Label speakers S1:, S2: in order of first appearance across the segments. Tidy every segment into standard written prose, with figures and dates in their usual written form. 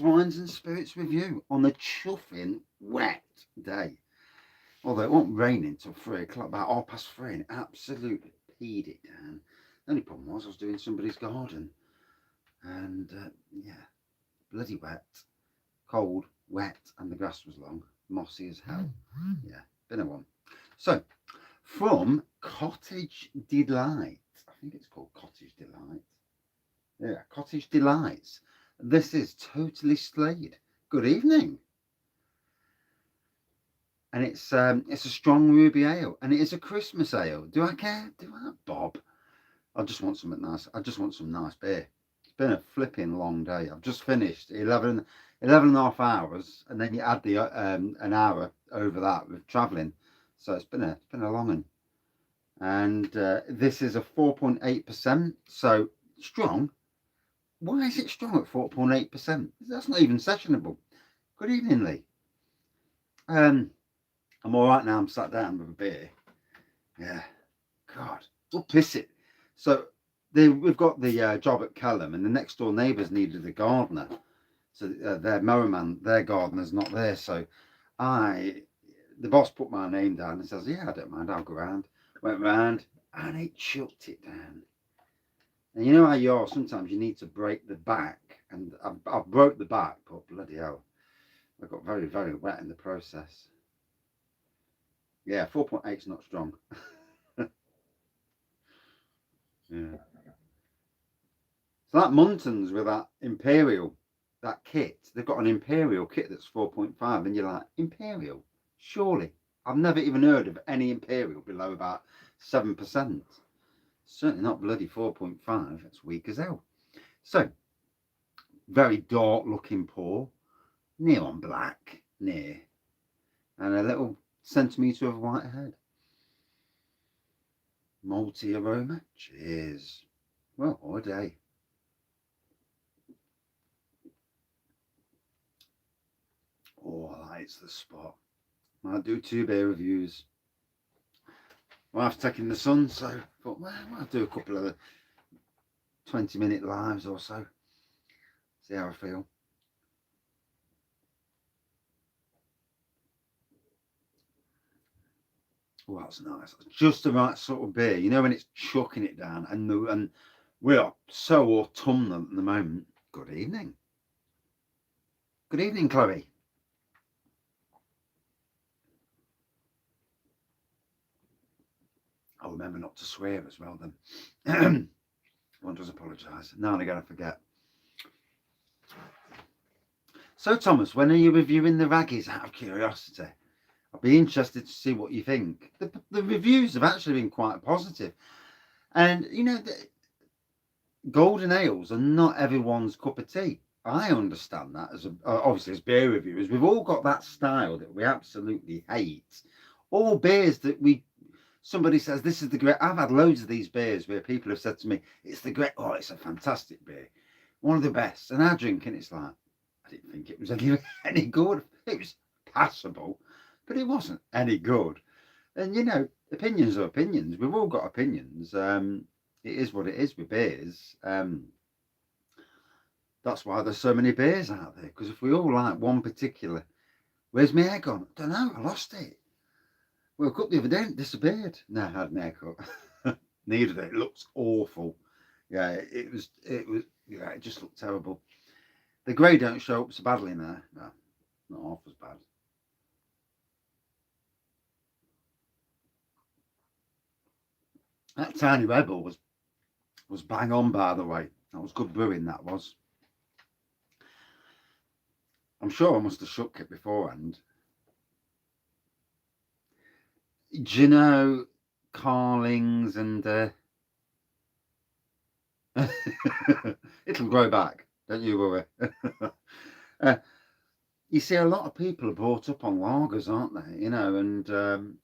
S1: Wines and Spirits review on a chuffing wet day. Although it won't rain until 3 o'clock, about 3:30, and it absolutely peed it down. The only problem was I was doing somebody's garden, and yeah, bloody wet, cold, wet, and the grass was long, mossy as hell. Yeah, been a one. So, from Cottage Delights, I think it's called Cottage Delights. Yeah, Cottage Delights. This is totally Sleighed. Good evening. And it's a strong ruby ale, and it is a Christmas ale. Do I care? Do I, Bob? I just want something nice. I just want some nice beer. It's been a flipping long day. I've just finished 11 and a half hours, and then you add the an hour over that with travelling. So it's been a long one. And this is a 4.8%. So strong. Why is it strong at 4.8%? That's not even sessionable. Good evening, Lee. I'm all right now. I'm sat down with a beer. Yeah. God, we'll piss it. So we've got the job at Callum, and the next door neighbours needed a gardener. So their mowerman, their gardener's not there. So the boss put my name down and says, yeah, I don't mind. I'll go round. Went round, and it chucked it down. And you know how you are, sometimes you need to break the back. And I've broke the back, but bloody hell, I got very, very wet in the process. Yeah, 4.8 is not strong. Yeah. So that Muntons with that Imperial, that kit, they've got an Imperial kit that's 4.5, and you're like, Imperial? Surely. I've never even heard of any Imperial below about 7%. Certainly not bloody 4.5. It's weak as hell. So, very dark looking pour, neon black, near, and a little centimetre of white head. Malty aroma. Cheers. Well, what a day. Oh, that's the spot. I'll do 2 beer reviews. Well, I've taken the sun, so I thought, well, I'll do a couple of 20-minute lives or so. See how I feel. Oh, that's nice. Just the right sort of beer. You know when it's chucking it down, and we are so autumnal at the moment. Good evening. Good evening, Chloe. I'll remember not to swear as well then. One does apologise. Now and again I forget. So, Thomas, when are you reviewing the Wraggys out of curiosity? I'll be interested to see what you think. The reviews have actually been quite positive. And, you know, the golden ales are not everyone's cup of tea. I understand that obviously as beer reviewers. We've all got that style that we absolutely hate. All beers that somebody says, this is the great. I've had loads of these beers where people have said to me, it's the great, oh, it's a fantastic beer. One of the best. And I drink and it's like, I didn't think it was any good. It was passable, but it wasn't any good. And you know, opinions are opinions. We've all got opinions. It is what it is with beers. That's why there's so many beers out there. Because if we all like one particular, where's my hair gone? I don't know. I lost it. Woke up the other day and it disappeared. No, I had an haircut. Needed it. It looks awful. Yeah, it was. Yeah, it just looked terrible. The grey don't show up so badly now. No, not half as bad. That Tiny Rebel was bang on, by the way. That was good brewing, that was. I'm sure I must have shook it beforehand. Do you know Carlings and it'll grow back, don't you worry. uh, you see, a lot of people are brought up on lagers, aren't they? You know, and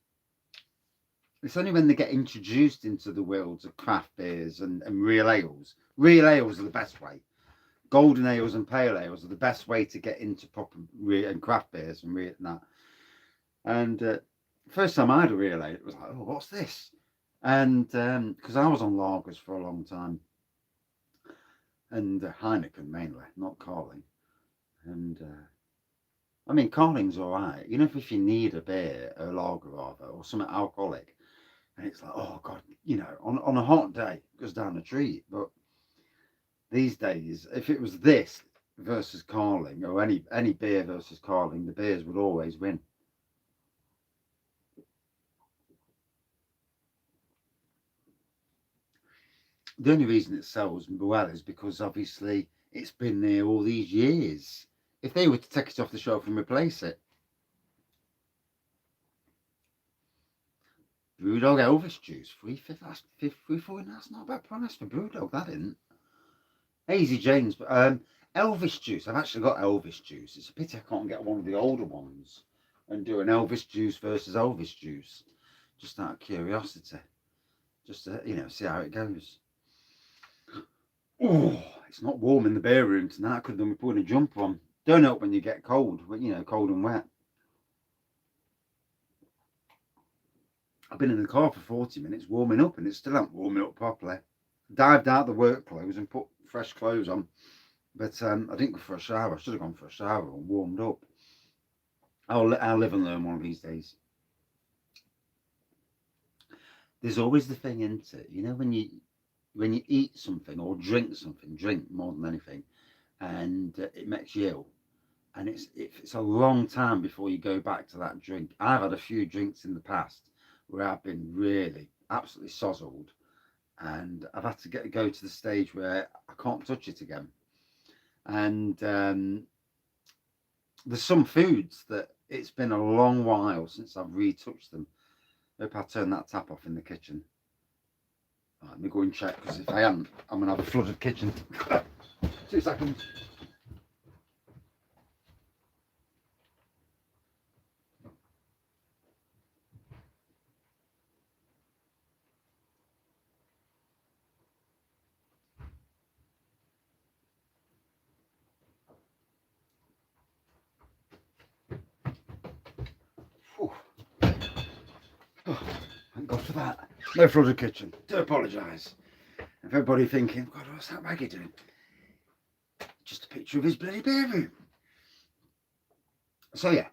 S1: it's only when they get introduced into the worlds of craft beers and real ales. Real ales are the best way. Golden ales and pale ales are the best way to get into proper real and craft beers and that. And first time I had a real ale, it was like, oh, what's this? And because I was on lagers for a long time, and Heineken mainly, not Carling. And I mean, Carling's all right. You know, if you need a beer, a lager rather, or something alcoholic, and it's like, oh God, you know, on a hot day, it goes down a treat. But these days, if it was this versus Carling, or any beer versus Carling, the beers would always win. The only reason it sells well is because obviously it's been there all these years. If they were to take it off the shelf and replace it, Brewdog Elvis juice, 350, that's 340, that's not a bad price for Brewdog, that isn't. Hazy James, but Elvis juice, I've actually got Elvis juice. It's a pity I can't get one of the older ones and do an Elvis juice versus Elvis juice, just out of curiosity, just to, you know, see how it goes. Oh, it's not warm in the beer room tonight. I could have done with putting a jumper on. Don't help when you get cold, you know, cold and wet. I've been in the car for 40 minutes warming up and it still ain't warming up properly. Dived out the work clothes and put fresh clothes on. But I didn't go for a shower. I should have gone for a shower and warmed up. I'll live and learn one of these days. There's always the thing, isn't it? You know, when you eat something or drink something, drink more than anything, and it makes you ill. And it's a long time before you go back to that drink. I've had a few drinks in the past where I've been really absolutely sozzled, and I've had to go to the stage where I can't touch it again. And there's some foods that it's been a long while since I've retouched them. Hope I turn that tap off in the kitchen. Right, let me go and check, because if I haven't, I'm going to have a flooded kitchen. 2 seconds. Oh, thank God for that. No flooded kitchen. Do apologise. If everybody thinking, God, what's that Wraggy doing? Just a picture of his bloody beer room. So yeah,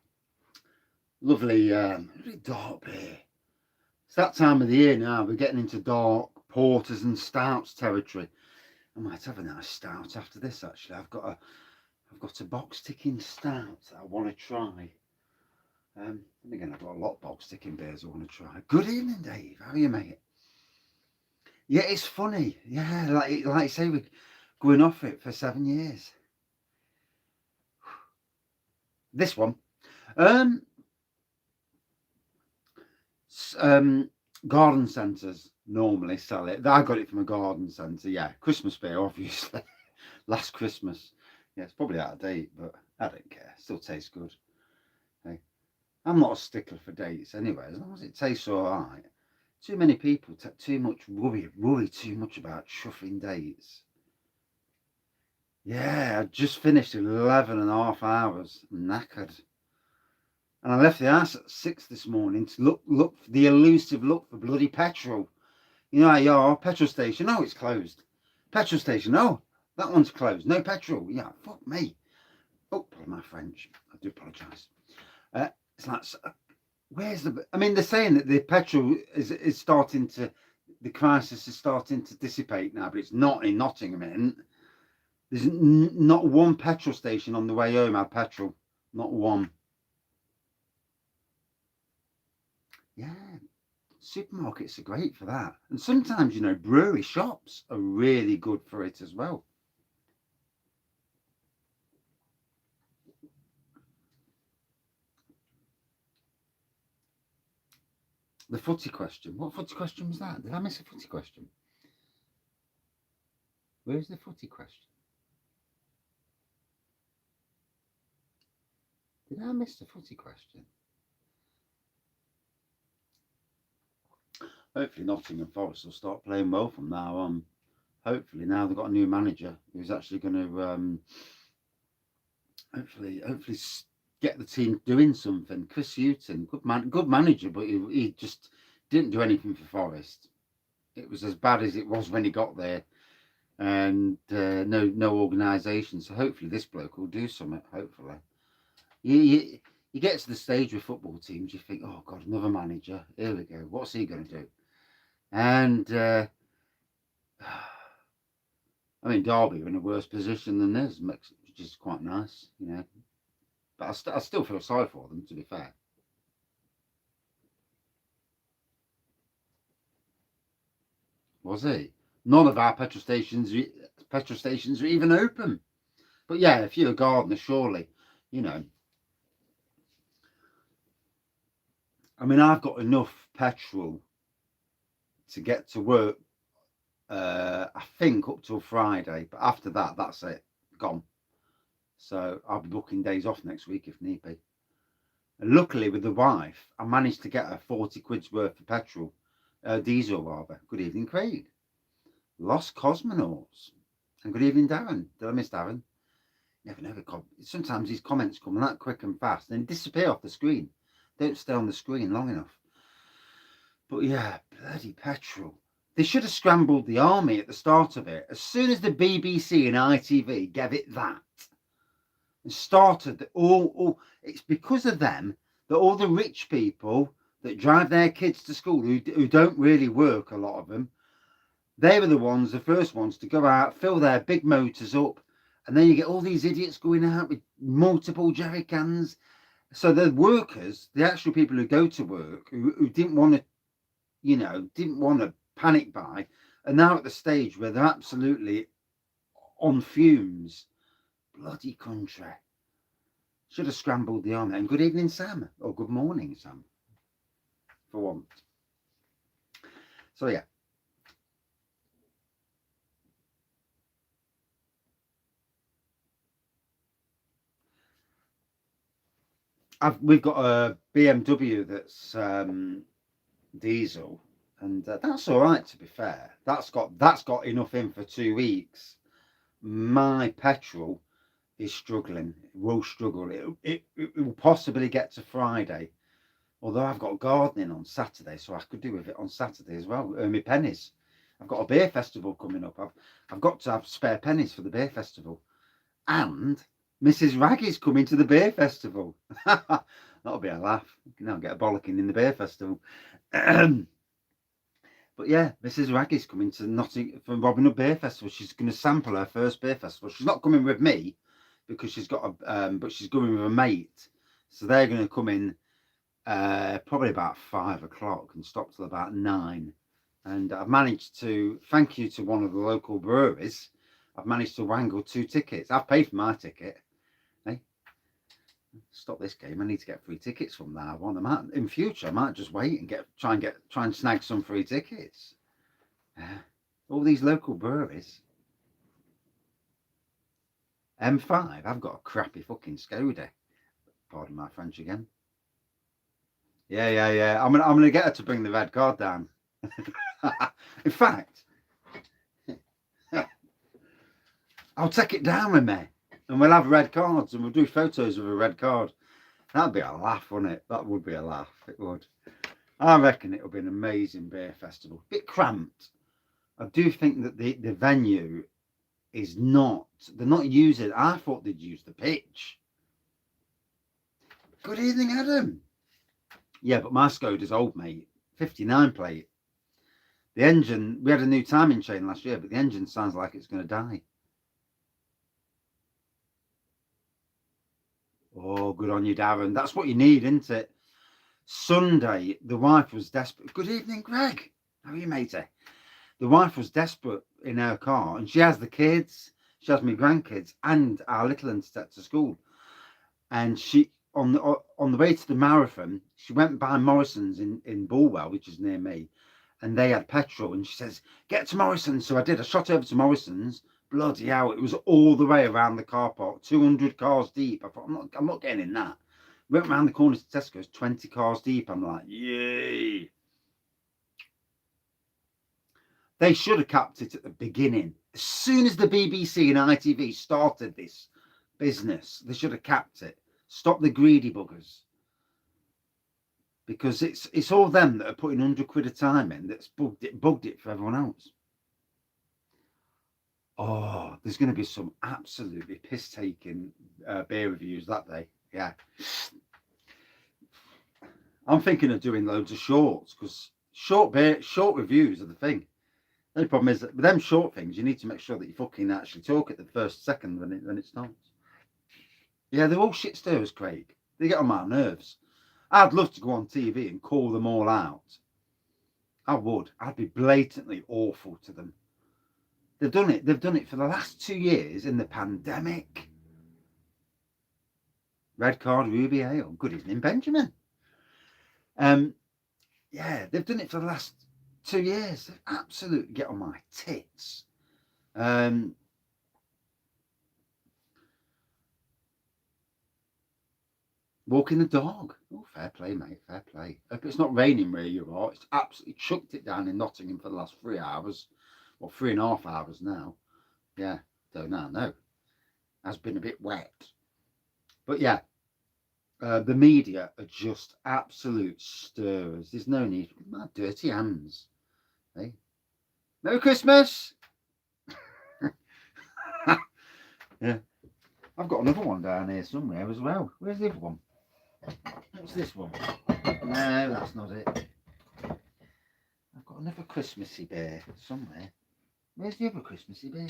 S1: lovely, really dark beer. It's that time of the year now. We're getting into dark porters and stouts territory. I might have a nice stout after this. Actually, I've got a box ticking stout that I want to try. And again, I've got a lot of box ticking beers I want to try. Good evening, Dave. How are you, mate? Yeah, it's funny. Yeah, like you say, we're going off it for 7 years. This one, garden centres normally sell it. I got it from a garden centre. Yeah, Christmas beer, obviously. Last Christmas. Yeah, it's probably out of date, but I don't care. Still tastes good. Hey, I'm not a stickler for dates anyway. As long as it tastes all right. Too many people take too much worry too much about chuffing dates. Yeah, I just finished 11 and a half hours, knackered. And I left the house at 6 this morning to look for the elusive look for bloody petrol. You know how you are, petrol station, oh, it's closed. Petrol station, oh, that one's closed, no petrol. Yeah, fuck me. Oh, pardon my French, I do apologise. It's like, where's I mean, they're saying that the petrol is starting to, the crisis is starting to dissipate now, but it's not in Nottingham. There's not one petrol station on the way home had petrol, not one. Yeah, supermarkets are great for that. And sometimes, you know, brewery shops are really good for it as well. The footy question. What footy question was that? Did I miss a footy question? Where's the footy question? Did I miss the footy question? Hopefully Nottingham Forest will start playing well from now on. Hopefully now they've got a new manager who's actually going to hopefully get the team doing something. Chris Hughton, good manager, but he just didn't do anything for Forest. It was as bad as it was when he got there. and no organisation. So hopefully this bloke will do something. Hopefully, you get to the stage with football teams, you think, oh God, another manager. Here we go. What's he going to do? And I mean, Derby are in a worse position than this, which is quite nice, you know. But I still feel sorry for them, to be fair. Was he? None of our petrol stations are even open. But yeah, if you're a gardener, surely, you know. I mean, I've got enough petrol to get to work. I think up till Friday, but after that, that's it, gone. So I'll be booking days off next week if need be. And luckily, with the wife, I managed to get her 40 quid's worth of petrol, diesel rather. Good evening, Craig. Lost Cosmonauts. And good evening, Darren. Did I miss Darren? Never know. Sometimes these comments come that quick and fast and disappear off the screen. Don't stay on the screen long enough. But yeah, bloody petrol. They should have scrambled the army at the start of it. As soon as the BBC and ITV gave it that and started all it's because of them that all the rich people that drive their kids to school who don't really work, a lot of them, they were the first ones to go out, fill their big motors up, and then you get all these idiots going out with multiple jerry cans. So the workers, the actual people who go to work, who didn't want to, didn't want to panic buy, are now at the stage where they're absolutely on fumes. Bloody country. Should have scrambled the army. And good evening, Sam. Or good morning, Sam. For once. So yeah. We've got a BMW that's diesel, and that's all right, to be fair. That's got enough in for 2 weeks. My petrol is struggling. It will struggle. It will possibly get to Friday, although I've got gardening on Saturday, so I could do with it on Saturday as well. Earn me pennies. I've got a beer festival coming up. I've got to have spare pennies for the beer festival, and Mrs. Wraggys coming to the beer festival. That'll be a laugh. You can now get a bollocking in the beer festival. But yeah, Mrs. Wraggys coming to Nottingham for Robin Hood Beer Festival. She's going to sample her first beer festival. She's not coming with me because she's got but she's going with a mate. So they're going to come in probably about 5 o'clock and stop till about 9. And I've managed to, thank you to one of the local breweries, I've managed to wangle 2 tickets. I've paid for my ticket. Hey, stop this game. I need to get free tickets from now on. In future, I might just wait and try and snag some free tickets. All these local breweries. M5. I've got a crappy fucking Skoda. Pardon my French again. Yeah. I'm gonna get her to bring the red card down. In fact, I'll take it down with me, and we'll have red cards, and we'll do photos of a red card. That'd be a laugh, wouldn't it? That would be a laugh. It would. I reckon it'll be an amazing beer festival. Bit cramped. I do think that the venue is not. They're not using. I thought they'd use the pitch. Good evening, Adam. Yeah, but my Skoda's old, mate. 59 plate. The engine. We had a new timing chain last year, but the engine sounds like it's going to die. Oh, good on you, Darren. That's what you need, isn't it? Sunday, the wife was desperate. Good evening, Greg. How are you, matey? The wife was desperate in her car, and she has the kids, she has my grandkids, and our little one to school. And she, on the way to the marathon, she went by Morrison's in Bulwell, which is near me, and they had petrol. And she says, "Get to Morrison's." So I did. I shot over to Morrison's. Bloody hell! It was all the way around the car park, 200 cars deep. I thought, I'm not getting in that. Went round the corner to Tesco's, 20 cars deep. I'm like, yay! They should have capped it at the beginning. As soon as the BBC and ITV started this business, they should have capped it. Stop the greedy buggers. Because it's all them that are putting 100 quid a time in that's bugged it for everyone else. Oh, there's going to be some absolutely piss-taking beer reviews that day. Yeah. I'm thinking of doing loads of shorts because short reviews are the thing. The only problem is that with them short things, you need to make sure that you fucking actually talk at the first second when it starts. Yeah, they're all shit stirrers, Craig. They get on my nerves. I'd love to go on TV and call them all out. I would. I'd be blatantly awful to them. They've done it. They've done it for the last 2 years in the pandemic. Red card, Ruby Ale. Good evening, Benjamin. Yeah, they've done it for the last 2 years. They absolutely get on my tits. Walking the dog. Oh, fair play, mate. Fair play. Hope it's not raining where you are. It's absolutely chucked it down in Nottingham for the last 3 hours. Or 3.5 hours now. Yeah, don't know. Has been a bit wet. But yeah, the media are just absolute stirrers. There's no need. My dirty hands. Hey, Merry Christmas. Yeah, I've got another one down here somewhere as well. Where's the other one? What's this one? No, that's not it. I've got another Christmassy bear somewhere. Where's the other Christmassy bear?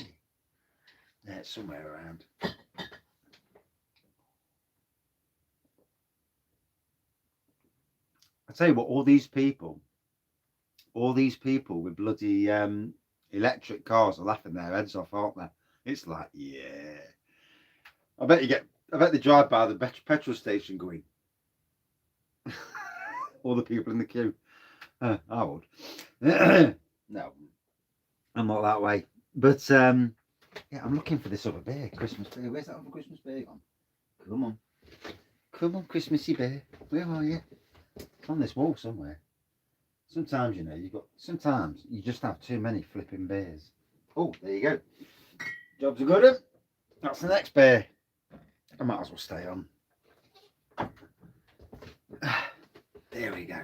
S1: Yeah, it's somewhere around. I tell you what, all these people with bloody electric cars are laughing their heads off, aren't they? It's like, yeah. I bet they drive by the petrol station going. All the people in the queue. I would. No, I'm not that way. But yeah, I'm looking for this other bear, Christmas bear. Where's that other Christmas bear gone? Come on, Christmassy bear. Where are you? It's on this wall somewhere. Sometimes sometimes you just have too many flipping bears. Oh, there you go. Jobs are good. That's the next bear. I might as well stay on. There we go.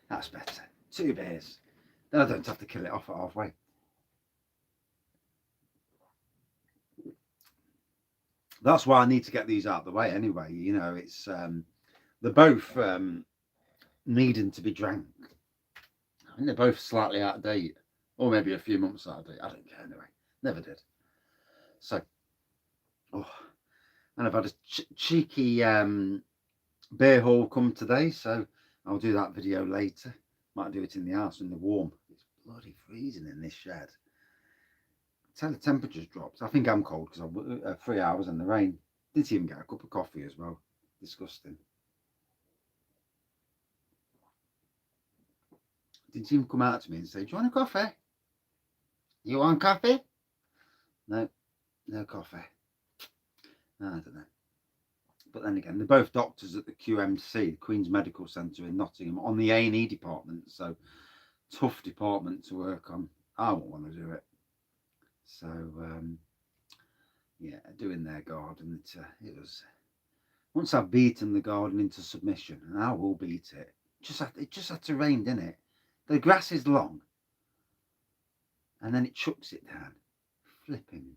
S1: That's better. 2 bears. Then I don't have to kill it off at halfway. That's why I need to get these out of the way anyway. You know, it's they're both needing to be drank. I think they're both slightly out of date, or maybe a few months out of date. I don't care anyway. Never did. So, oh, and I've had a cheeky beer haul come today, so I'll do that video later. Might do it in the house in the warm. It's bloody freezing in this shed. Tell the temperature's dropped. I think I'm cold because I'm 3 hours in the rain. Didn't even get a cup of coffee as well. Disgusting. Didn't even come out to me and say, do you want a coffee? You want coffee? No coffee. I don't know. But then again, they're both doctors at the QMC, the Queen's Medical Centre in Nottingham, on the A&E department. So tough department to work on. I won't want to do it. So yeah, doing their garden. It was once I've beaten the garden into submission, and I will beat it. It just had to rain, didn't it? The grass is long, and then it chucks it down. Flipping.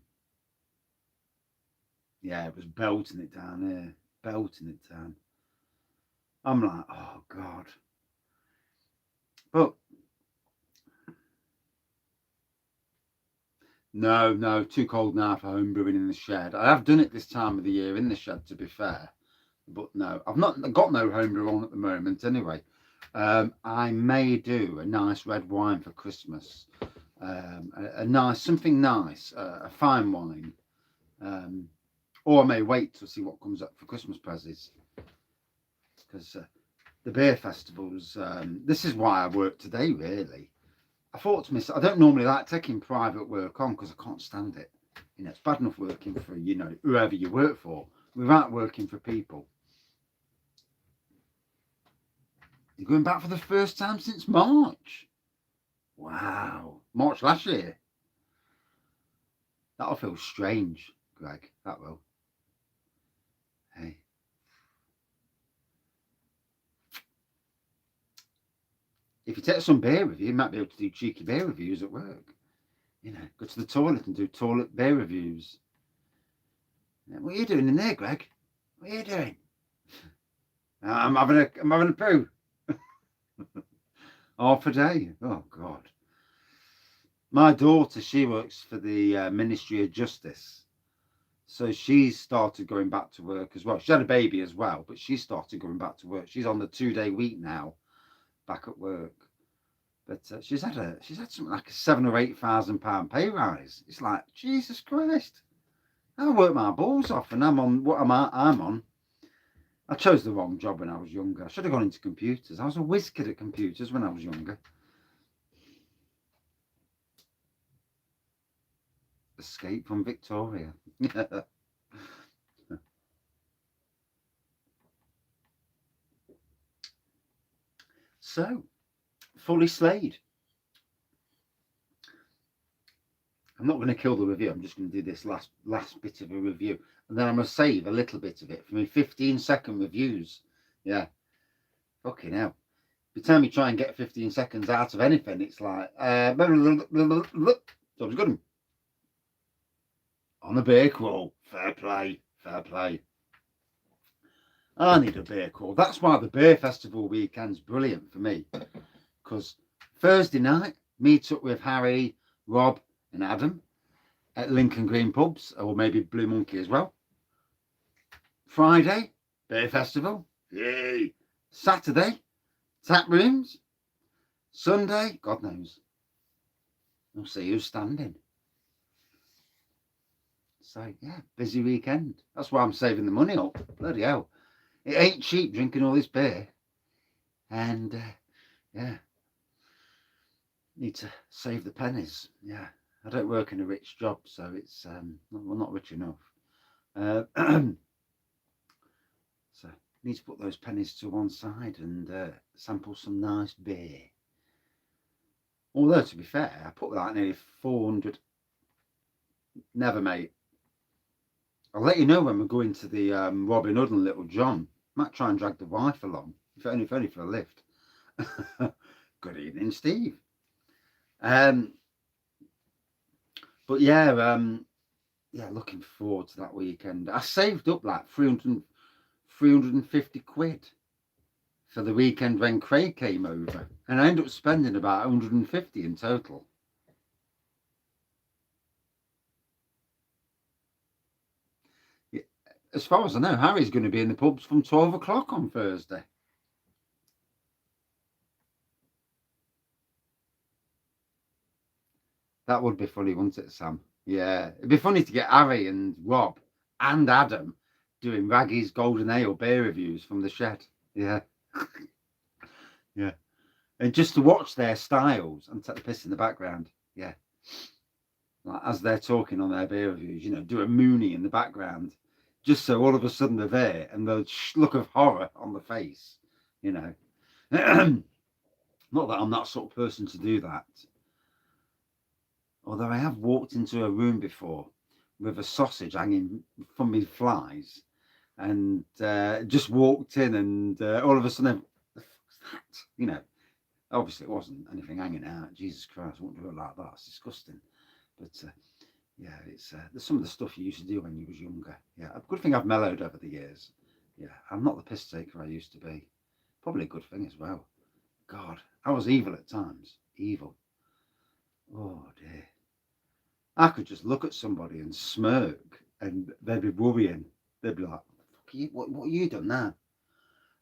S1: Yeah, it was belting it down here, belting it down. I'm like, oh God. But no, too cold now for home brewing in the shed. I have done it this time of the year in the shed, to be fair. But no, I've not got no home brew on at the moment anyway. I may do a nice red wine for Christmas. Something nice, a fine wine. Or I may wait to see what comes up for Christmas presents. Because the beer festivals, this is why I work today, really. I thought to myself, I don't normally like taking private work on because I can't stand it. You know, it's bad enough working for, whoever you work for, without working for people. You're going back for the first time since March. Wow. March last year. That'll feel strange, Greg. That will. Hey. If you take some beer with you might be able to do cheeky beer reviews at work. You know, go to the toilet and do toilet beer reviews. What are you doing in there, Greg? What are you doing? I'm having a poo. Half a day. Oh God. My daughter, she works for the Ministry of Justice. So she started going back to work as well. She had a baby as well, but she started going back to work. She's on the 2-day week now, back at work. But she's had something like a £7,000 or £8,000 pay rise. It's like, Jesus Christ. I work my balls off, and I'm on what I'm on. I chose the wrong job when I was younger. I should have gone into computers. I was a whiz kid at computers when I was younger. Escape from Victoria. So, fully Sleighed. I'm not going to kill the review. I'm just going to do this last bit of a review, and then I'm going to save a little bit of it for my 15-second reviews. Yeah, fucking hell. Every time you try and get 15 seconds out of anything, it's like, so it was good. On a beer crawl. Fair play, fair play. I need a beer crawl. That's why the beer festival weekend's brilliant for me. Because Thursday night, meet up with Harry, Rob, and Adam at Lincoln Green Pubs, or maybe Blue Monkey as well. Friday, beer festival. Yay. Saturday, tap rooms. Sunday, God knows. We'll see who's standing. So, yeah, busy weekend. That's why I'm saving the money up. Bloody hell. It ain't cheap drinking all this beer. And, yeah, need to save the pennies. Yeah, I don't work in a rich job, so it's, well, not rich enough. So, need to put those pennies to one side and sample some nice beer. Although, to be fair, I put like nearly 400. Never, mate. I'll let you know when we're going to the Robin Hood and Little John. Might try and drag the wife along, if only for a lift. Good evening, Steve. But yeah, looking forward to that weekend. I saved up like 350 quid for the weekend when Craig came over, and I ended up spending about 150 in total. As far as I know, Harry's going to be in the pubs from 12 o'clock on Thursday. That would be funny, wouldn't it, Sam? Yeah, it'd be funny to get Harry and Rob and Adam doing Wraggys Golden Ale beer reviews from the shed. Yeah. Yeah. And just to watch their styles and take the piss in the background. Yeah. Like as they're talking on their beer reviews, do a Mooney in the background, just so all of a sudden they're there and the look of horror on the face, Not that I'm that sort of person to do that. Although I have walked into a room before with a sausage hanging from me flies and just walked in and all of a sudden, the fuck's that? Obviously it wasn't anything hanging out. Jesus Christ, I wouldn't do it like that. It's disgusting. But yeah, it's there's some of the stuff you used to do when you was younger. Yeah, a good thing I've mellowed over the years. Yeah, I'm not the piss taker I used to be. Probably a good thing as well. God, I was evil at times. Evil. Oh dear. I could just look at somebody and smirk, and they'd be worrying. They'd be like, "Fuck you, what have you done now?"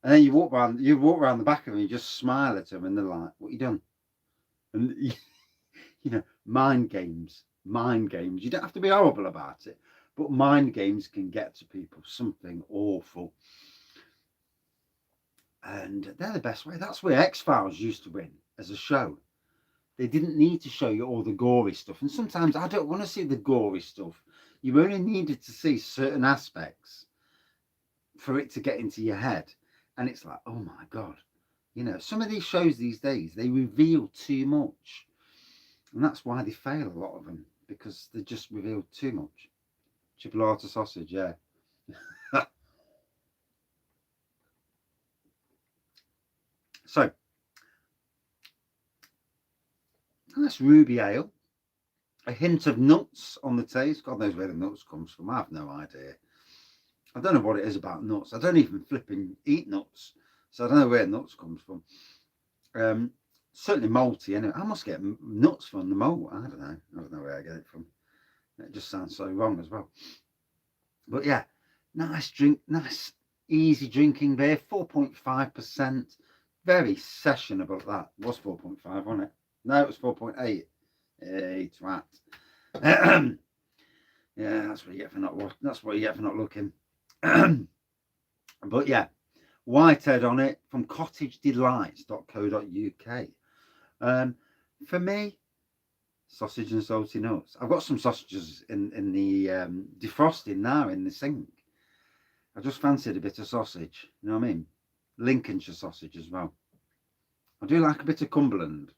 S1: And then you walk around the back of them, and you just smile at them, and they're like, "What you done?" And mind games. Mind games. You don't have to be horrible about it, but mind games can get to people something awful. And they're the best way. That's where X-Files used to win as a show. They didn't need to show you all the gory stuff. And sometimes I don't want to see the gory stuff. You only needed to see certain aspects for it to get into your head. And it's like, oh my God. Some of these shows these days, they reveal too much. And that's why they fail, a lot of them, because they just reveal too much. Chipolata sausage, yeah. So, that's Ruby Ale. A hint of nuts on the taste. God knows where the nuts comes from. I have no idea. I don't know what it is about nuts. I don't even flipping eat nuts, so I don't know where nuts comes from. Certainly malty anyway. I must get nuts from the malt. I don't know. I don't know where I get it from. It just sounds so wrong as well. But yeah, nice drink, nice easy drinking beer, 4.5%. Very sessionable. That was 4.5, wasn't it? No, it was 4.8. Hey, twat. Yeah, that's what you get for not watching. That's what you get for not looking. But yeah, Whitehead on it from cottagedelights.co.uk. For me, sausage and salty nuts. I've got some sausages in the defrosting now in the sink. I just fancied a bit of sausage. You know what I mean? Lincolnshire sausage as well. I do like a bit of Cumberland,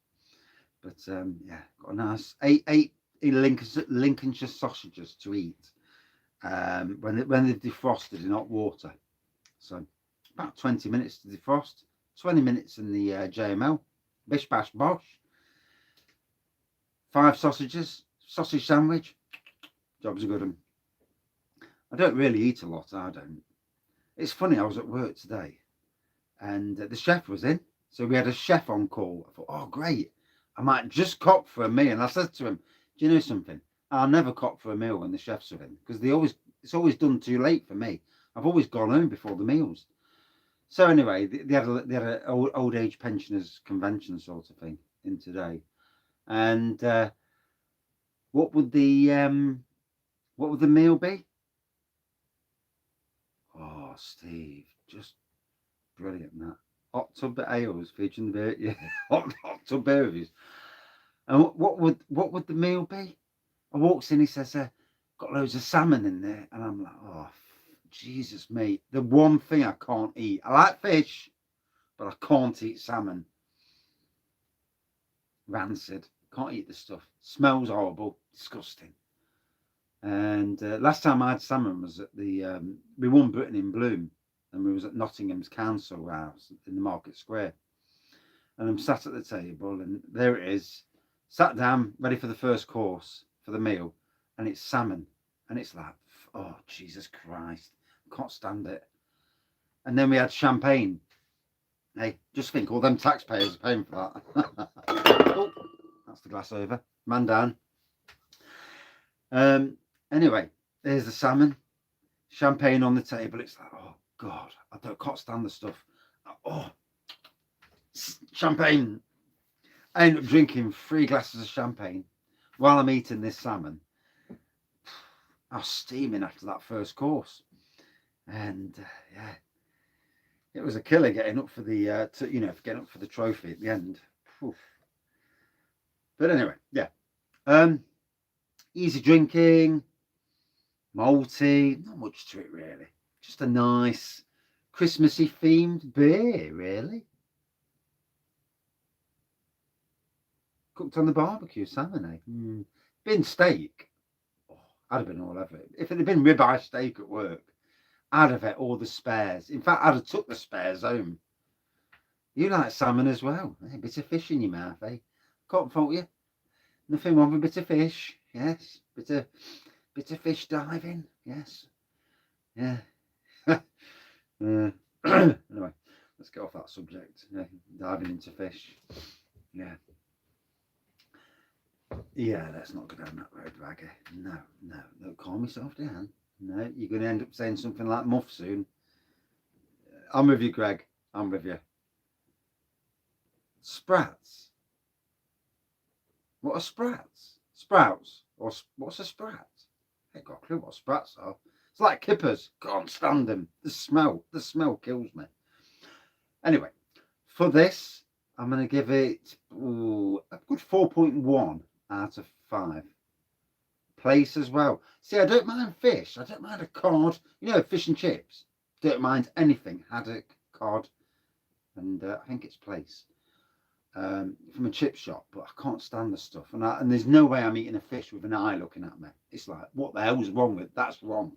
S1: but yeah, got a nice eight Lincolnshire sausages to eat when they're defrosted in hot water. So about 20 minutes to defrost, 20 minutes in the JML. Bish bash bosh. 5 sausages, sausage sandwich. Job's a good one. I don't really eat a lot, I don't. It's funny, I was at work today and the chef was in. So we had a chef on call. I thought, oh, great. I might just cop for a meal. And I said to him, do you know something? I'll never cop for a meal when the chefs are in because it's always done too late for me. I've always gone home before the meals. So anyway, they had an old age pensioners convention sort of thing in today. And what would the meal be? Oh, Steve, just brilliant that. Hot tub ales featuring the yeah, hot tub beer reviews. And what would the meal be? I walks in, he says, got loads of salmon in there, and I'm like, oh, Jesus, mate. The one thing I can't eat. I like fish, but I can't eat salmon. Rancid. Can't eat the stuff. Smells horrible. Disgusting. And last time I had salmon was at the we won Britain in Bloom, and we was at Nottingham's Council House in the Market Square. And I'm sat at the table, and there it is, sat down, ready for the first course for the meal, and it's salmon, and it's like, oh Jesus Christ, can't stand it. And then we had champagne. Hey, just think, all them taxpayers are paying for that. Oh, that's the glass over. Man down. Anyway, there's the salmon, champagne on the table. It's like, oh God, can't stand the stuff. Oh, champagne. I end up drinking 3 glasses of champagne while I'm eating this salmon. I was steaming after that first course, and yeah, it was a killer getting up for the getting up for the trophy at the end. Oof. But anyway, yeah, easy drinking, malty, not much to it really. Just a nice Christmassy themed beer, really. Cooked on the barbecue, salmon, eh? Bin steak. Oh, I'd have been all over it. If it had been ribeye steak at work, I'd have had all the spares. In fact, I'd have took the spares home. You like salmon as well. A bit of fish in your mouth, eh? Can't fault you. Nothing wrong with a bit of fish. Yes. Bit of fish diving. Yes. Yeah. Anyway, let's get off that subject. Yeah, diving into fish. Yeah. Yeah, let's not go down that road, Raggy. No, calm yourself down. No, you're going to end up saying something like muff soon. I'm with you, Greg. I'm with you. Sprats. What are sprats? Sprouts? Or what's a sprat? I ain't got a clue what sprats are. It's like kippers. Can't stand them. The smell kills me. Anyway, for this, I'm going to give it a good 4.1 out of 5. Place as well. See, I don't mind fish. I don't mind a cod. Fish and chips. Don't mind anything. Haddock, cod, and I think it's place. From a chip shop, but I can't stand the stuff. And there's no way I'm eating a fish with an eye looking at me. It's like, what the hell's wrong with? That's wrong.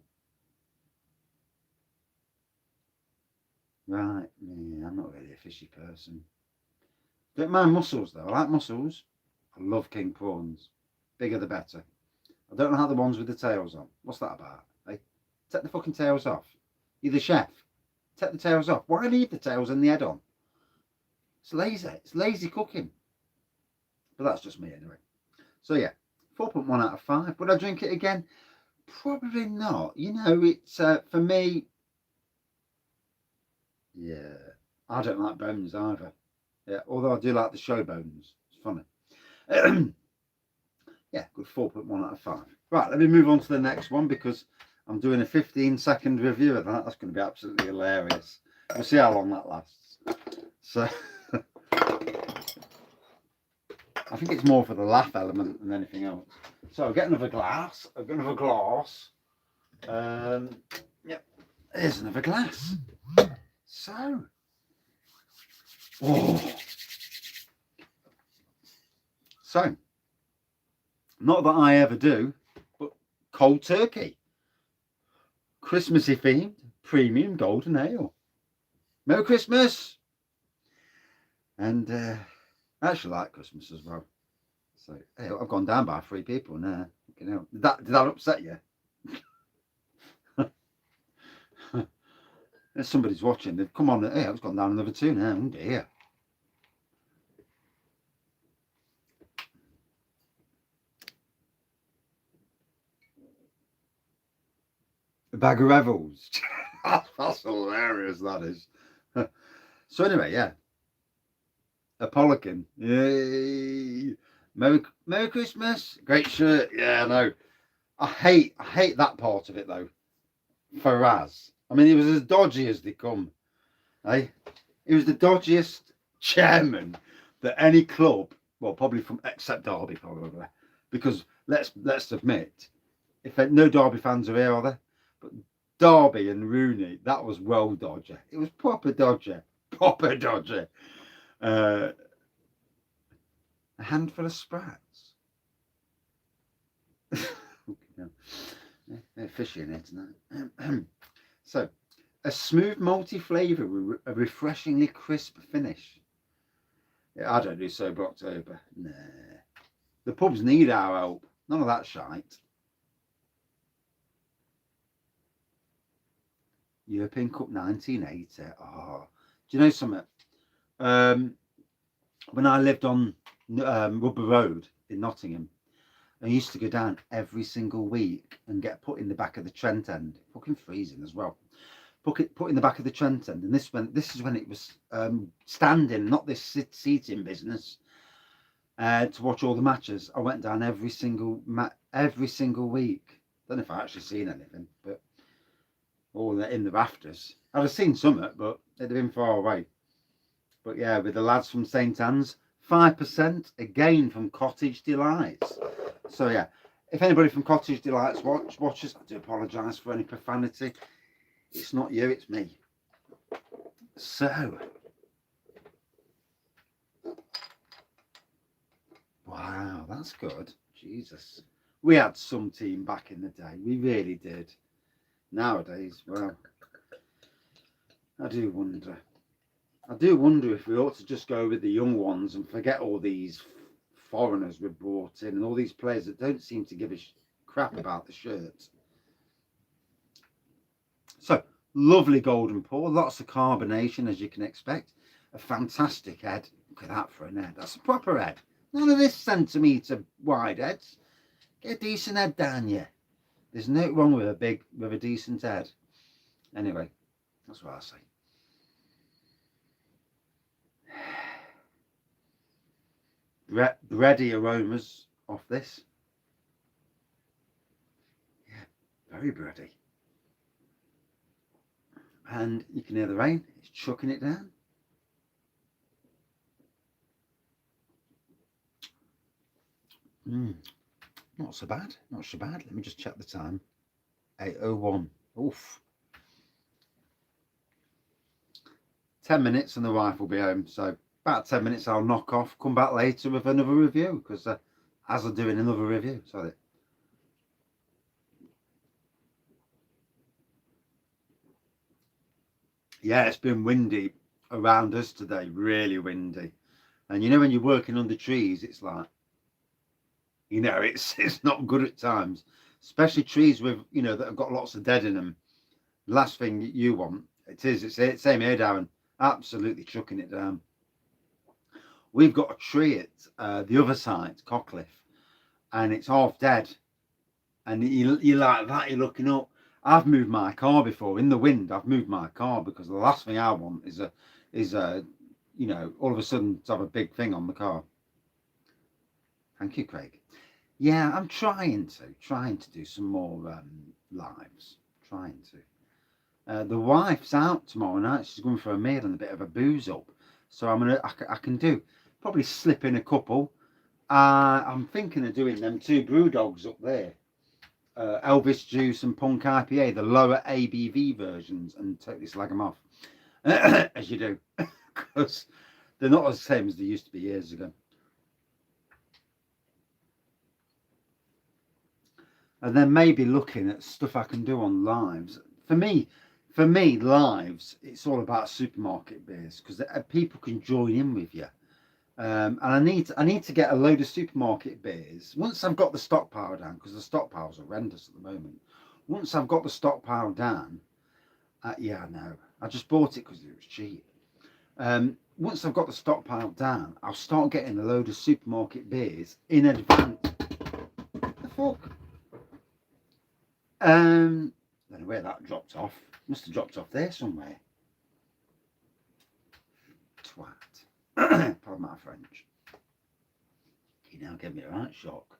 S1: Right, yeah, I'm not really a fishy person. Don't mind mussels though. I like mussels. I love king prawns. Bigger the better. I don't know how the ones with the tails on. What's that about? Hey, take the fucking tails off. You're the chef. Take the tails off. Why leave the tails and the head on? It's lazy. It's lazy cooking. But that's just me anyway. So yeah, 4.1 out of 5. Would I drink it again? Probably not. You know, it's for me. Yeah, I don't like bones either. Yeah, although I do like the show bones. It's funny. Yeah, good 4.1 out of 5. Right, let me move on to the next one because I'm doing a 15-second review of that. That's going to be absolutely hilarious. We'll see how long that lasts. So, I think it's more for the laugh element than anything else. So, I'll get another glass. I've got another glass. Yep, here's another glass. So, oh. So, not that I ever do, but cold turkey. Christmassy themed premium golden ale. Merry Christmas! And I actually like Christmas as well. So hey, I've gone down by 3 people now. You know, did that upset you? If somebody's watching, they've come on. Hey, I've gone down another 2 now. Oh dear. A bag of revels. That's hilarious, that is. So anyway, yeah. A Polican. Yay. Merry Christmas. Great shirt. Yeah, I know. I hate that part of it though. Faraz. I mean, he was as dodgy as they come. Eh? He was the dodgiest chairman that any club, well, probably from except Derby, probably, because let's admit, if no Derby fans are here, are there? But Derby and Rooney, that was well dodgy. It was proper dodgy, proper dodgy. A handful of sprats. They're fishy in it tonight. So, a smooth malty flavour with a refreshingly crisp finish. Yeah, I don't do sober October. Nah. The pubs need our help. None of that shite. European Cup 1980. Oh, do you know something? When I lived on Rubber Road in Nottingham, I used to go down every single week and get put in the back of the Trent end. Fucking freezing as well. Put in the back of the Trent end, and this is when it was standing, not this seating business. To watch all the matches, I went down every single week. Don't know if I actually seen anything, but all in the rafters. I'd have seen some, but they'd have been far away. But yeah, with the lads from St Anne's, 5% again from Cottage Delights. So yeah, if anybody from Cottage Delights watches, I do apologise for any profanity. It's not you, it's me. So, wow, that's good. Jesus. We had some team back in the day. We really did. Nowadays, well, I do wonder. I do wonder if we ought to just go with the young ones and forget all these foreigners we've brought in and all these players that don't seem to give a crap about the shirts. So, lovely golden pour, lots of carbonation as you can expect. A fantastic head. Look at that for an head. That's a proper head. None of this centimetre wide heads. Get a decent head down you. There's no wrong with a decent head. Anyway, that's what I say. Bready aromas off this. Yeah, very bready. And you can hear the rain. It's chucking it down. Not so bad. Not so bad. Let me just check the time. 8:01. Oof. 10 minutes and the wife will be home. So about 10 minutes I'll knock off. Come back later with another review because as I'm doing another review. Sorry. Yeah, it's been windy around us today. Really windy. And you know when you're working under trees, it's like, You know, it's not good at times, especially trees with, you know, that have got lots of dead in them. The last thing you want, it's same here, Darren. Absolutely chucking it down. We've got a tree at the other side, Cockcliffe, and it's half dead. And you like that, you're looking up. I've moved my car before in the wind. I've moved my car because the last thing I want is a you know, all of a sudden to have a big thing on the car. Thank you, Craig. Yeah, I'm trying to do some more lives. Trying to. The wife's out tomorrow night. She's going for a meal and a bit of a booze up. So I can do probably slip in a couple. I'm thinking of doing them 2 brew dogs up there. Elvis Juice and Punk IPA, the lower ABV versions, and totally slag them off. As you do. Because they're not the same as they used to be years ago. And then maybe looking at stuff I can do on lives. For me, lives, it's all about supermarket beers because people can join in with you. And I need to get a load of supermarket beers once I've got the stockpile down, because the stockpile's horrendous at the moment. Once I've got the stockpile down, yeah, no, I just bought it because it was cheap. Once I've got the stockpile down, I'll start getting a load of supermarket beers in advance. What the fuck? I don't know where that dropped off. Must have dropped off there somewhere. Twat. Pardon my French. You now get me a right shock.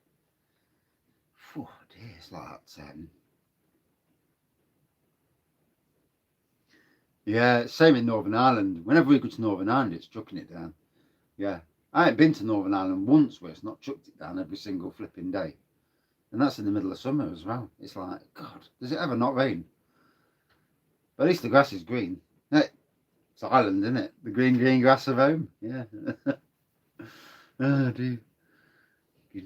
S1: Oh dear, it's like yeah, same in Northern Ireland. Whenever we go to Northern Ireland, it's chucking it down. Yeah, I ain't been to Northern Ireland once where it's not chucked it down every single flipping day. And that's in the middle of summer as well. It's like, God, does it ever not rain? But at least the grass is green. It's Ireland, isn't it? The green grass of home. Yeah. Oh, dear. You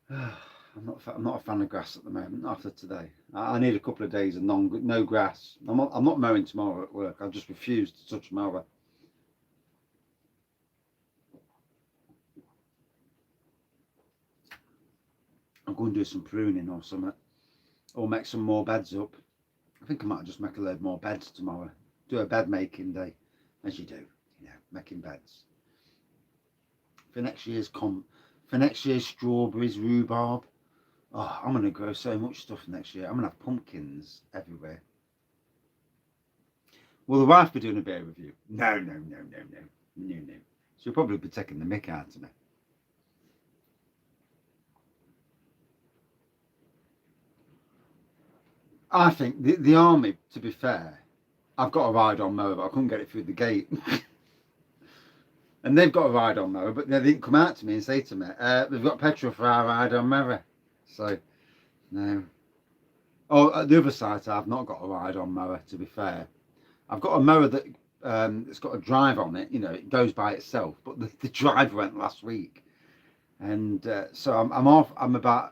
S1: know. I'm not a fan of grass at the moment. After today, I need a couple of days of no grass. I'm not mowing tomorrow at work. I've just refused to touch mower. I'm going to do some pruning or something, or make some more beds up. I think I might just make a load more beds tomorrow. Do a bed making day, as you do, you know, making beds. For next year's strawberries, rhubarb. Oh, I'm going to grow so much stuff next year. I'm going to have pumpkins everywhere. Will the wife be doing a beer review? No. She'll probably be taking the mick out of me. I think the army, to be fair, I've got a ride-on mower, but I couldn't get it through the gate. And they've got a ride-on mower, but they didn't come out to me and say to me, we've got petrol for our ride-on mower. So, no. Oh, at the other side, I've not got a ride-on mower, to be fair. I've got a mower that it's got a drive on it, you know, it goes by itself, but the drive went last week. And so I'm off, I've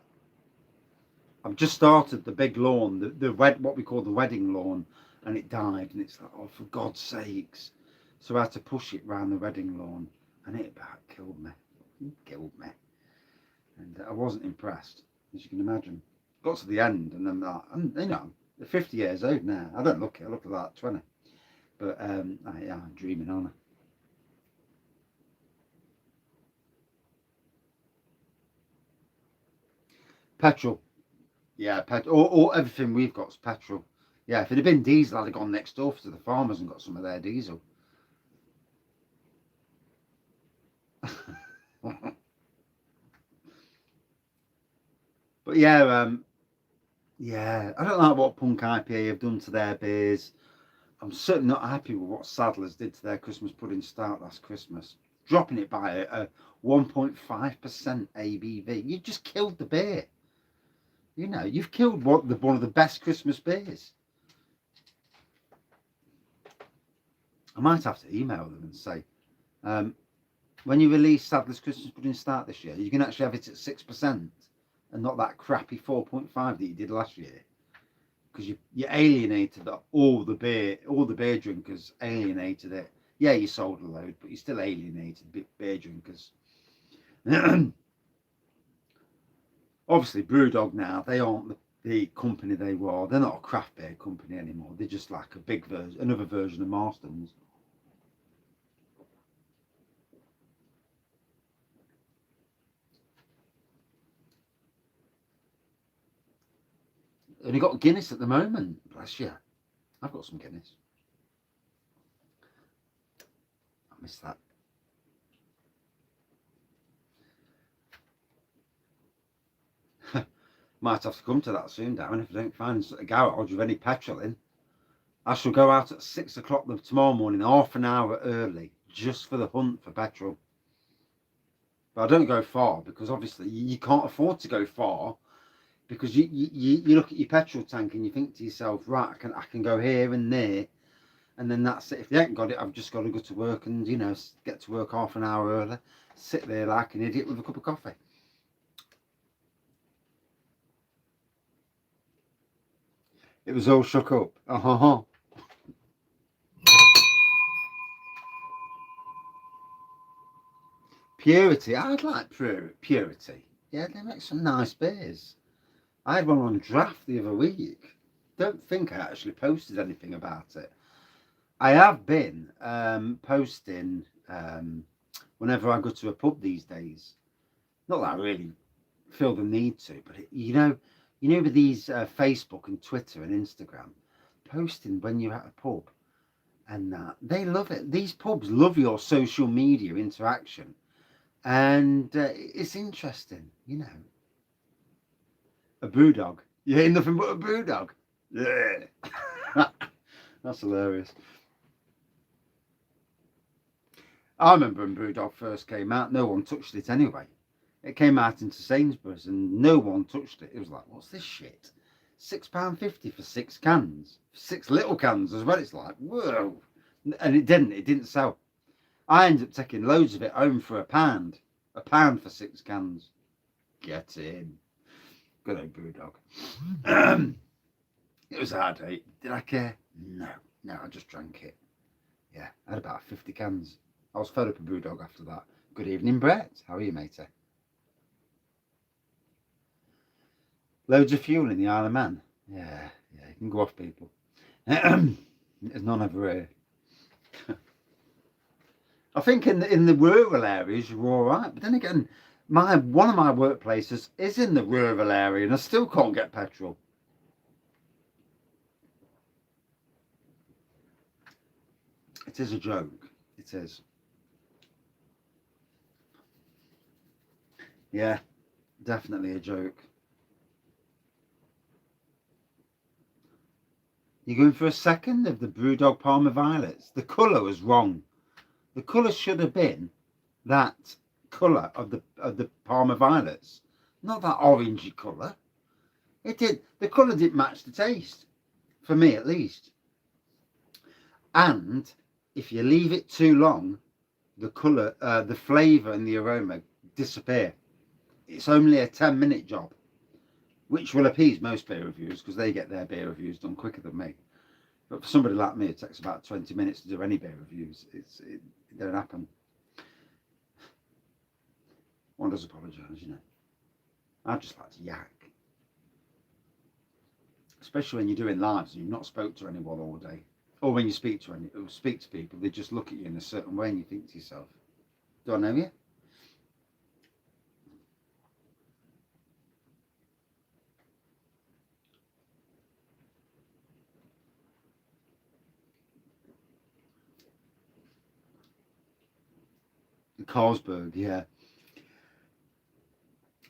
S1: just started the big lawn, what we call the wedding lawn, and it died. And it's like, oh, for God's sakes. So I had to push it round the wedding lawn, and it about killed me. And I wasn't impressed, as you can imagine. Got to the end, and then I'm, you know, I'm 50 years old now. I don't look it. I look like 20. But I'm dreaming on. Petrol. Yeah, petrol. Or everything we've got is petrol. Yeah, if it had been diesel, I'd have gone next door to the farmers and got some of their diesel. But yeah, yeah, I don't like what Punk IPA have done to their beers. I'm certainly not happy with what Sadler's did to their Christmas pudding stout last Christmas, dropping it by a 1.5% ABV. You just killed the beer. You know, you've killed one of the best Christmas beers. I might have to email them and say, when you release Sadler's Christmas pudding stout this year, you can actually have it at 6% and not that crappy 4.5 that you did last year. Because you alienated all the beer drinkers alienated it. Yeah, you sold a load, but you still alienated beer drinkers. Obviously, Brewdog now, they aren't the company they were. They're not a craft beer company anymore. They're just like a big version, another version of Marston's. And you got Guinness at the moment. Bless you. I've got some Guinness. I miss that. Might have to come to that soon, Darren, if I don't find a garage with any petrol in. I shall go out at 6 o'clock tomorrow morning, half an hour early, just for the hunt for petrol. But I don't go far because obviously you can't afford to go far, because you look at your petrol tank and you think to yourself, right, I can go here and there, and then that's it. If they ain't got it, I've just got to go to work and, you know, get to work half an hour early, sit there like an idiot with a cup of coffee. It was all shook up. Purity. I'd like Purity. Yeah, they make some nice beers. I had one on draft the other week. Don't think I actually posted anything about it. I have been posting whenever I go to a pub these days. Not that I really feel the need to, but you know, with these Facebook and Twitter and Instagram, posting when you're at a pub, and they love it. These pubs love your social media interaction, and it's interesting, you know. A Brewdog. You ain't nothing but a Brewdog. Yeah. That's hilarious. I remember when Brewdog first came out, no one touched it anyway. It came out into Sainsbury's and no one touched it. It was like, what's this shit? £6.50 for 6 cans. 6 little cans as well. It's like, whoa. And it didn't sell. I ended up taking loads of it home for £1. £1 for 6 cans. Get in. Good old Brewdog. It was a hard day. Did I care? No, I just drank it. Yeah, I had about 50 cans. I was fed up with Brewdog after that. Good evening, Brett. How are you, matey? Loads of fuel in the Isle of Man. Yeah, you can go off, people. There's none over here. I think in the rural areas you're all right, but then again, one of my workplaces is in the rural area, and I still can't get petrol. It is a joke. It is. Yeah, definitely a joke. You're going for a second of the Brewdog Parma Violets. The colour was wrong. The colour should have been that colour of the Parma Violets, not that orangey colour. The colour didn't match the taste, for me at least. And if you leave it too long, the colour, the flavour and the aroma disappear. It's only a 10-minute job, which will appease most beer reviewers because they get their beer reviews done quicker than me. But for somebody like me, it takes about 20 minutes to do any beer reviews. It don't happen. One does apologise, you know. I just like to yak. Especially when you're doing lives and you've not spoke to anyone all day. Or when you speak to people, they just look at you in a certain way and you think to yourself, do I know you? Carlsberg, yeah.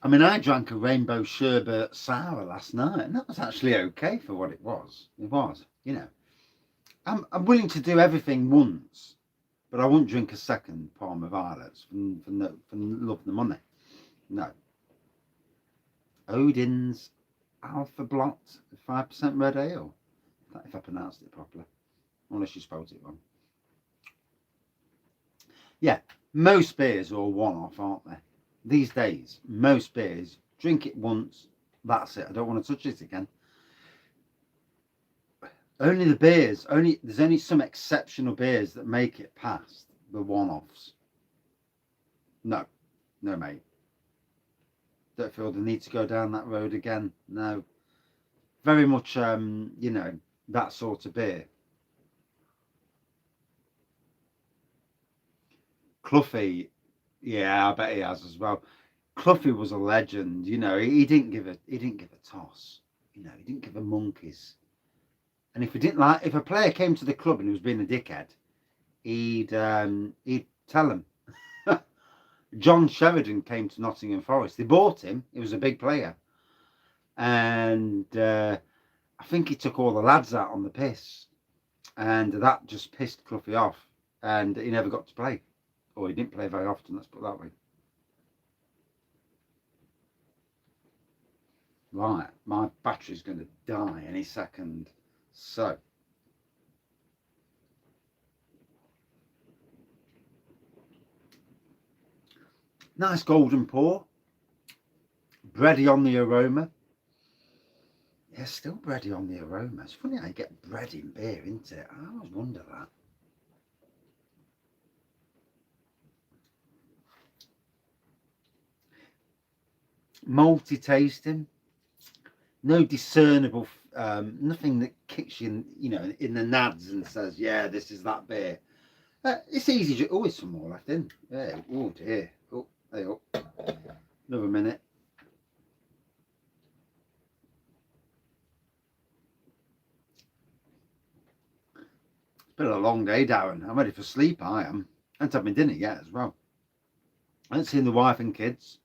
S1: I mean, I drank a rainbow sherbet sour last night, and that was actually okay for what it was. It was, you know. I'm willing to do everything once, but I won't drink a second Parma Violets for love of the money. No. Odin's Alpha Blot 5% red ale, if I pronounced it properly, unless you spelled it wrong. Yeah, most beers are one-off, aren't they? These days, most beers, drink it once, that's it. I don't want to touch it again. Only the beers, there's only some exceptional beers that make it past the one-offs. No, mate. Don't feel the need to go down that road again. No. Very much, you know, that sort of beer. Cluffy, yeah, I bet he has as well. Cluffy was a legend, you know. He didn't give a toss, you know. He didn't give a monkeys. And if a player came to the club and he was being a dickhead, he'd tell him. John Sheridan came to Nottingham Forest. They bought him. He was a big player, and I think he took all the lads out on the piss, and that just pissed Cluffy off, and he never got to play, or he didn't play very often. Let's put it that way. Right, my battery's going to die any second, so. Nice golden pour. Bready on the aroma. Yeah, still bready on the aroma. It's funny how you get bread in beer, isn't it? I always wonder that. Malty tasting. No discernible, nothing that kicks you, you know, in the nads and says, yeah, this is that beer. It's easy to, oh, some more left in. Yeah, oh dear. Oh, there you go. Another minute. It's been a long day, Darren. I'm ready for sleep, I am. I haven't had my dinner yet as well. I haven't seen the wife and kids.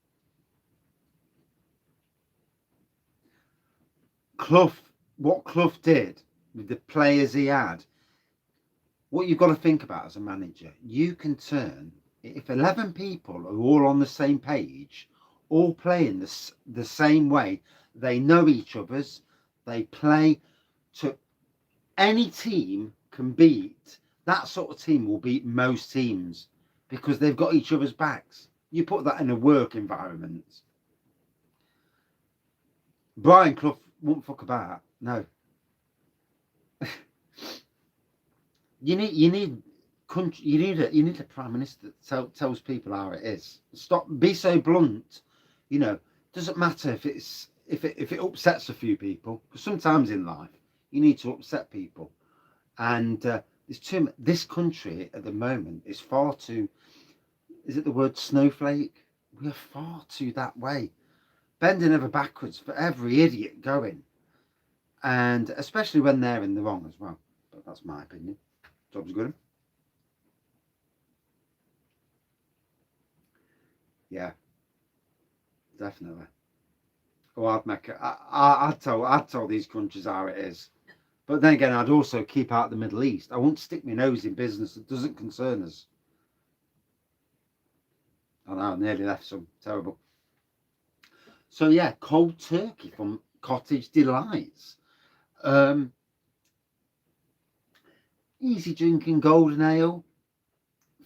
S1: What Clough did with the players he had, what you've got to think about as a manager, you can turn, if 11 people are all on the same page, all playing the same way, they know each other's, they play to, any team can beat, that sort of team will beat most teams because they've got each other's backs. You put that in a work environment. Brian Clough won't fuck about, no. You need a prime minister that tells people how it is. Stop, be so blunt. You know, doesn't matter if it upsets a few people. Because sometimes in life you need to upset people, and this country at the moment is far too. Is it the word snowflake? We are far too that way, bending over backwards for every idiot going, and especially when they're in the wrong as well. But that's my opinion. Job's good. Yeah, definitely. Oh, I'd tell these countries how it is. But then again, I'd also keep out the Middle East. I won't stick my nose in business that doesn't concern us. I know, I nearly left some. Terrible. So yeah, cold turkey from Cottage Delights. Easy drinking golden ale.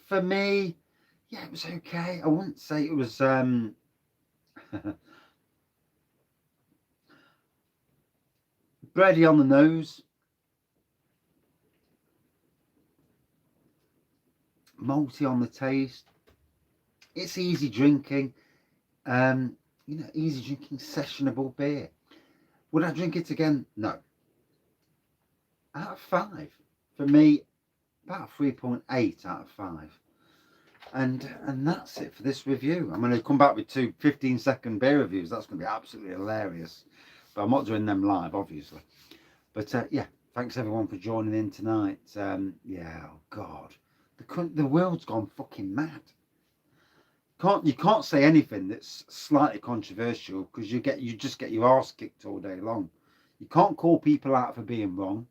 S1: For me, yeah, it was okay. I wouldn't say it was bready on the nose. Malty on the taste. It's easy drinking. You know, easy drinking, sessionable beer. Would I drink it again? No. Out of 5. For me, about 3.8 out of 5. And that's it for this review. I'm going to come back with 2 15-second beer reviews. That's going to be absolutely hilarious. But I'm not doing them live, obviously. But yeah, thanks everyone for joining in tonight. Yeah, oh God. The world's gone fucking mad. You can't say anything that's slightly controversial because you just get your arse kicked all day long. You can't call people out for being wrong,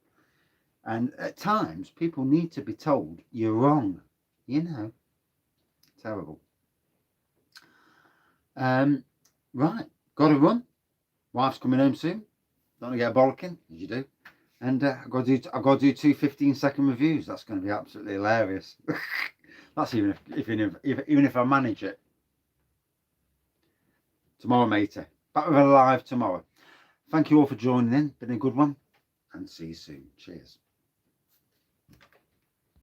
S1: and at times people need to be told you're wrong. You know, terrible. Right, got to run. Wife's coming home soon. Don't want to get a bollocking, as you do. And I've got to do 2 15-second reviews. That's going to be absolutely hilarious. That's even if I manage it. Tomorrow, matey. Back with a live tomorrow. Thank you all for joining in. Been a good one. And see you soon. Cheers.